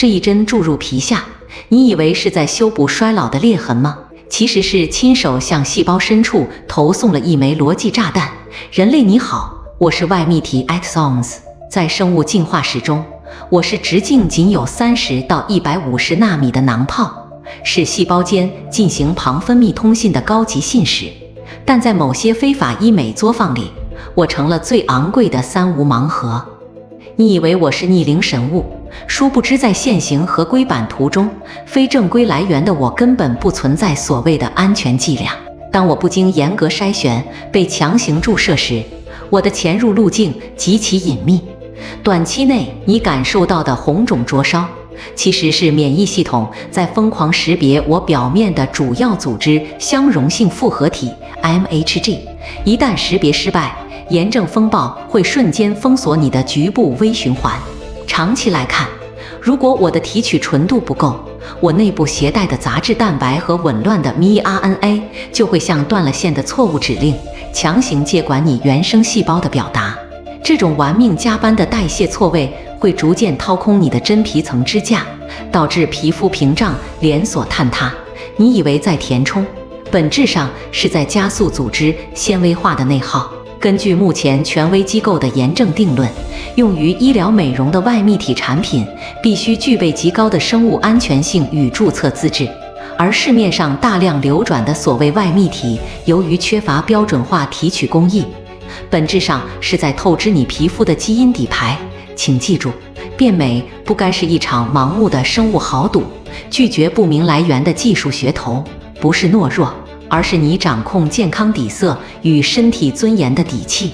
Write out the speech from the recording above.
这一针注入皮下，你以为是在修补衰老的裂痕吗？其实是亲手向细胞深处投送了一枚逻辑炸弹。人类你好，我是外泌体 exons。在生物进化史中，我是直径仅有30到150纳米的囊泡，是细胞间进行旁分泌通信的高级信使。但在某些非法医美作坊里，我成了最昂贵的三无盲盒。你以为我是逆龄神物，殊不知在现行合规版图中，非正规来源的我根本不存在所谓的安全剂量。当我不经严格筛选被强行注射时，我的潜入路径极其隐秘。短期内你感受到的红肿灼烧，其实是免疫系统在疯狂识别我表面的主要组织相容性复合体 MHG。 一旦识别失败，炎症风暴会瞬间封锁你的局部微循环。长期来看，如果我的提取纯度不够，我内部携带的杂质蛋白和紊乱的 mRNA 就会像断了线的错误指令，强行接管你原生细胞的表达。这种玩命加班的代谢错位会逐渐掏空你的真皮层支架，导致皮肤屏障连锁坍塌。你以为在填充，本质上是在加速组织纤维化的内耗。根据目前权威机构的严正定论，用于医疗美容的外泌体产品必须具备极高的生物安全性与注册资质，而市面上大量流转的所谓外泌体，由于缺乏标准化提取工艺，本质上是在透支你皮肤的基因底牌。请记住，变美不该是一场盲目的生物豪赌，拒绝不明来源的技术噱头不是懦弱，而是你掌控健康底色与身体尊严的底气。